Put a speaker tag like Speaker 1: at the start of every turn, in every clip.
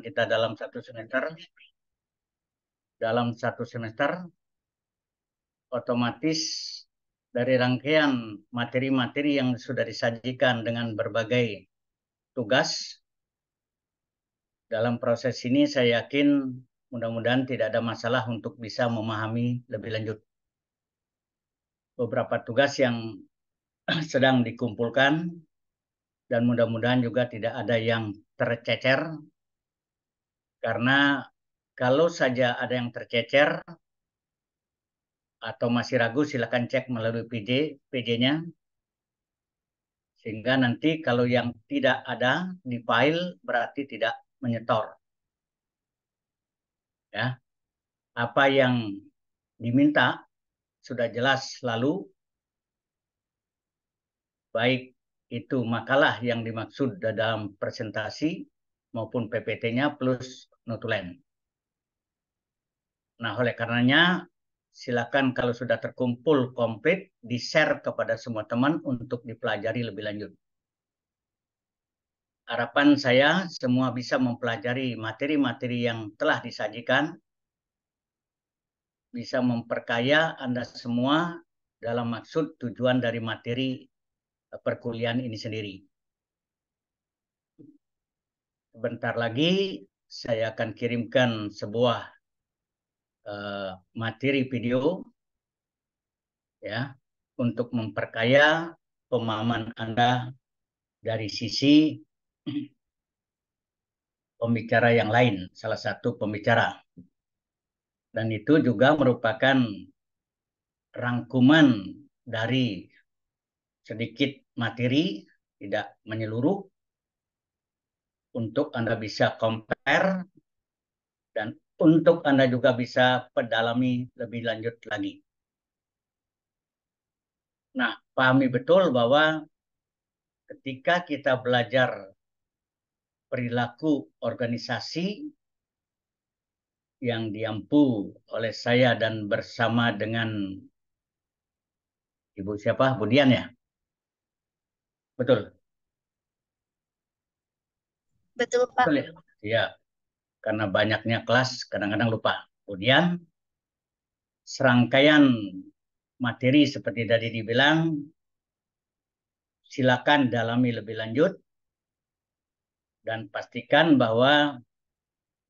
Speaker 1: kita dalam satu semester, otomatis dari rangkaian materi-materi yang sudah disajikan dengan berbagai tugas, dalam proses ini saya yakin mudah-mudahan tidak ada masalah untuk bisa memahami lebih lanjut. Beberapa tugas yang sedang dikumpulkan dan mudah-mudahan juga tidak ada yang tercecer, karena kalau saja ada yang tercecer atau masih ragu, silakan cek melalui PJ-nya, sehingga nanti kalau yang tidak ada di file berarti tidak menyetor. Ya, apa yang diminta sudah jelas lalu, baik itu makalah yang dimaksud dalam presentasi maupun PPT-nya plus notulen. Nah, oleh karenanya silakan kalau sudah terkumpul komplit di-share kepada semua teman untuk dipelajari lebih lanjut. Harapan saya semua bisa mempelajari materi-materi yang telah disajikan, bisa memperkaya Anda semua dalam maksud tujuan dari materi perkuliahan ini sendiri. Sebentar lagi saya akan kirimkan sebuah materi video ya untuk memperkaya pemahaman Anda dari sisi pembicara yang lain, salah satu pembicara. Dan itu juga merupakan rangkuman dari sedikit materi, tidak menyeluruh, untuk Anda bisa compare dan untuk Anda juga bisa pedalami lebih lanjut lagi. Nah, pahami betul bahwa ketika kita belajar perilaku organisasi yang diampu oleh saya dan bersama dengan Ibu siapa? Budian ya? Betul?
Speaker 2: Betul, Pak.
Speaker 1: Betul ya? Iya, karena banyaknya kelas kadang-kadang lupa. Kemudian serangkaian materi seperti tadi dibilang, silakan dalami lebih lanjut dan pastikan bahwa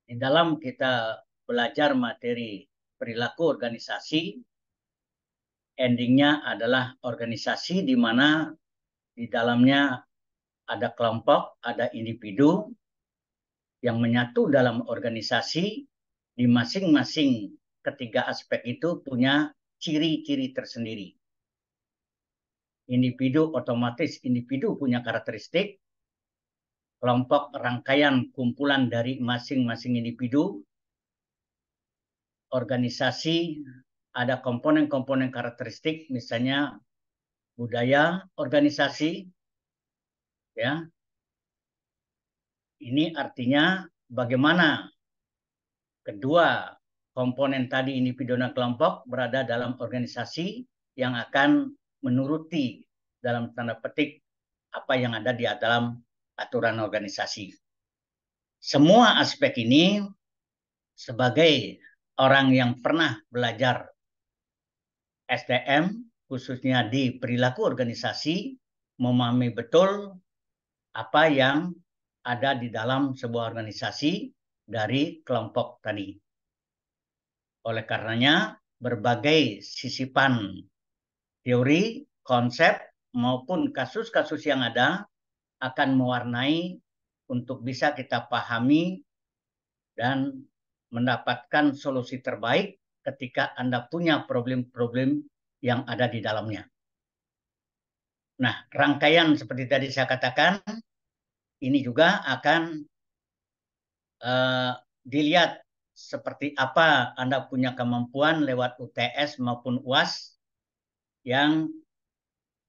Speaker 1: di dalam kita belajar materi perilaku organisasi, endingnya adalah organisasi di mana di dalamnya ada kelompok, ada individu yang menyatu dalam organisasi. Di masing-masing ketiga aspek itu punya ciri-ciri tersendiri. Individu otomatis individu punya karakteristik, kelompok rangkaian kumpulan dari masing-masing individu, organisasi ada komponen-komponen karakteristik, misalnya budaya organisasi, ya. Ini artinya bagaimana kedua komponen tadi individu dan kelompok berada dalam organisasi yang akan menuruti dalam tanda petik apa yang ada di dalam aturan organisasi. Semua aspek ini sebagai orang yang pernah belajar SDM khususnya di perilaku organisasi memahami betul apa yang ada di dalam sebuah organisasi dari kelompok tadi. Oleh karenanya, berbagai sisipan teori, konsep, maupun kasus-kasus yang ada akan mewarnai untuk bisa kita pahami dan mendapatkan solusi terbaik ketika Anda punya problem-problem yang ada di dalamnya. Nah, rangkaian seperti tadi saya katakan, ini juga akan dilihat seperti apa Anda punya kemampuan lewat UTS maupun UAS yang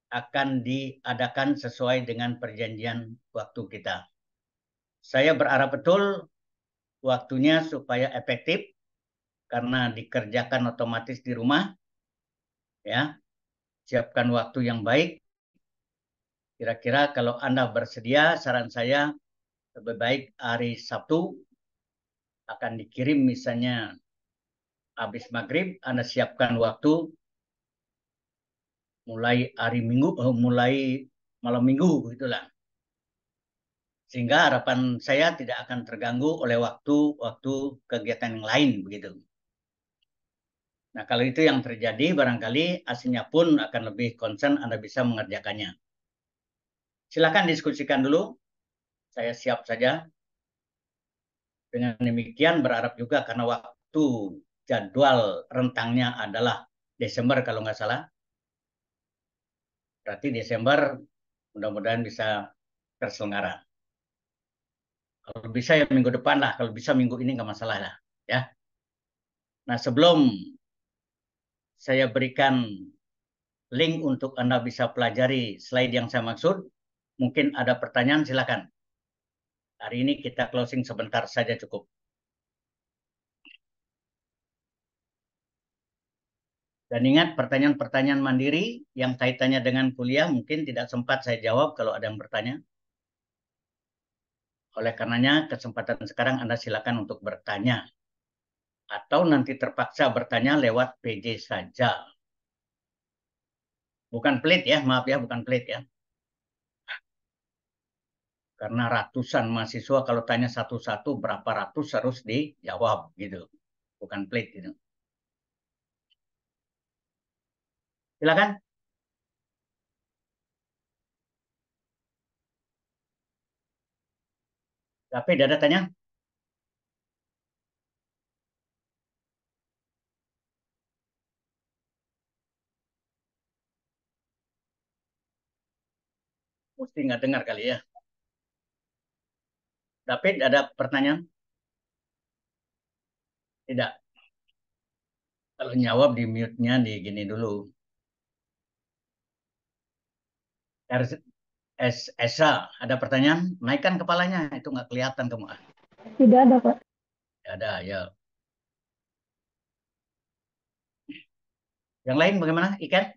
Speaker 1: akan diadakan sesuai dengan perjanjian waktu kita. Saya berharap betul waktunya supaya efektif karena dikerjakan otomatis di rumah. Ya, siapkan waktu yang baik. Kira-kira kalau Anda bersedia, saran saya lebih baik hari Sabtu akan dikirim misalnya habis maghrib, Anda siapkan waktu mulai hari Minggu, mulai malam Minggu, itulah. Sehingga harapan saya tidak akan terganggu oleh waktu kegiatan yang lain, begitu. Nah, kalau itu yang terjadi, barangkali aslinya pun akan lebih concern Anda bisa mengerjakannya. Silakan diskusikan dulu, saya siap saja. Dengan demikian berharap juga karena waktu jadwal rentangnya adalah Desember kalau nggak salah. Berarti Desember mudah-mudahan bisa terselenggara. Kalau bisa ya minggu depan lah, kalau bisa minggu ini nggak masalah lah. Ya. Nah, sebelum saya berikan link untuk Anda bisa pelajari slide yang saya maksud, mungkin ada pertanyaan, silakan. Hari ini kita closing sebentar saja cukup. Dan ingat, pertanyaan-pertanyaan mandiri yang kaitannya dengan kuliah mungkin tidak sempat saya jawab kalau ada yang bertanya. Oleh karenanya, kesempatan sekarang Anda silakan untuk bertanya. Atau nanti terpaksa bertanya lewat PJ saja. Bukan pelit ya, maaf ya, bukan pelit ya. Karena ratusan mahasiswa kalau tanya satu-satu berapa ratus harus dijawab gitu. Bukan pelit gitu. Silakan. Tapi ada tanya? Mesti nggak dengar kali ya. David, ada pertanyaan? Tidak. Kalau jawab di mute-nya di gini dulu. Esa, ada pertanyaan? Naikkan kepalanya, itu nggak kelihatan kamu.
Speaker 2: Tidak ada, Pak.
Speaker 1: Ada, ya. Yang lain bagaimana? Iken?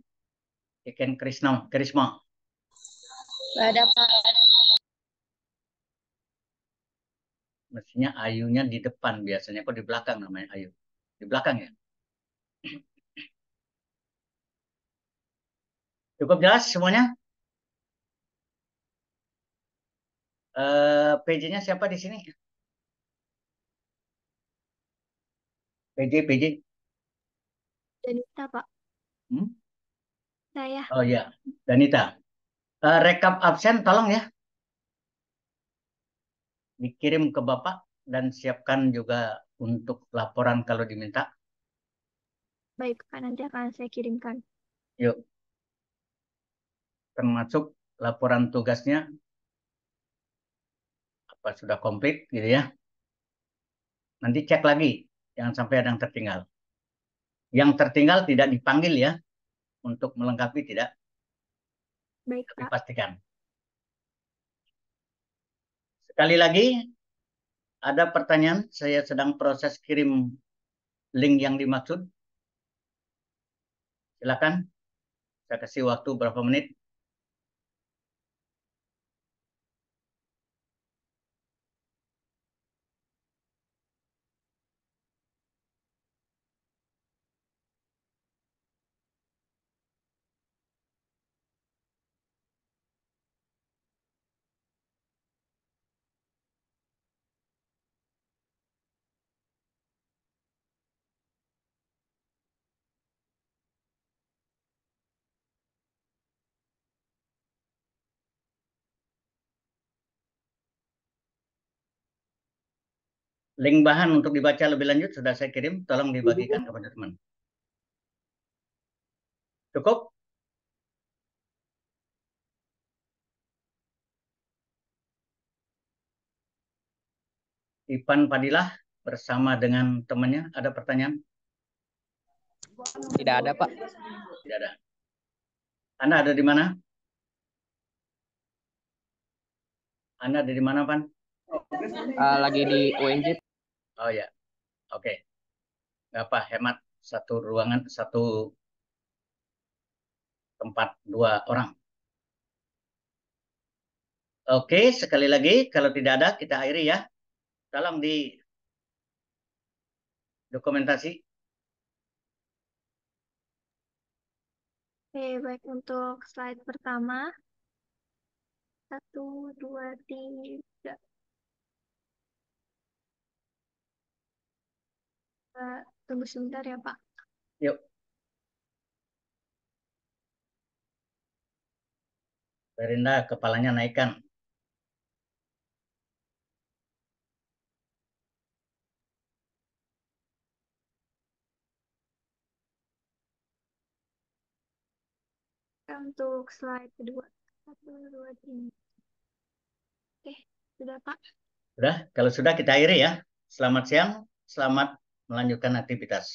Speaker 1: Iken Krisma.
Speaker 2: Tidak ada, Pak.
Speaker 1: Mestinya Ayunya di depan biasanya. Kok di belakang namanya Ayu? Di belakang ya? Cukup jelas semuanya? PJ-nya siapa di sini? PJ.
Speaker 2: Danita, Pak.
Speaker 1: Hmm?
Speaker 2: Saya.
Speaker 1: Oh ya, Danita. Rekap absen tolong ya. Dikirim ke Bapak dan siapkan juga untuk laporan kalau diminta.
Speaker 2: Baik, Pak. Nanti akan saya kirimkan.
Speaker 1: Yuk, termasuk laporan tugasnya apa sudah komplit gitu ya. Nanti cek lagi, jangan sampai ada yang tertinggal. Yang tertinggal tidak dipanggil ya, untuk melengkapi tidak,
Speaker 2: Baik,
Speaker 1: tapi
Speaker 2: Pak.
Speaker 1: pastikan. Sekali lagi, ada pertanyaan, saya sedang proses kirim link yang dimaksud. Silakan, saya kasih waktu berapa menit. Link bahan untuk dibaca lebih lanjut sudah saya kirim, tolong dibagikan kepada teman. Cukup? Ipan Padilah bersama dengan temannya, ada pertanyaan?
Speaker 3: Tidak ada, Pak.
Speaker 1: Tidak ada. Anda ada di mana? Anda ada di mana, Pan?
Speaker 3: Lagi di UNJ.
Speaker 1: Oh ya, oke. Nggak apa, hemat satu ruangan, satu tempat dua orang. Oke, sekali lagi, kalau tidak ada, kita akhiri ya. Tolong di dokumentasi.
Speaker 2: Oke, baik untuk slide pertama. 1, 2, 3. Tunggu sebentar ya, Pak.
Speaker 1: Yuk. Berinda, kepalanya naikkan.
Speaker 2: Untuk slide kedua. 1, 2, 3. Oke, sudah, Pak.
Speaker 1: Sudah, kalau sudah kita akhiri ya. Selamat siang, selamat melanjutkan aktivitas.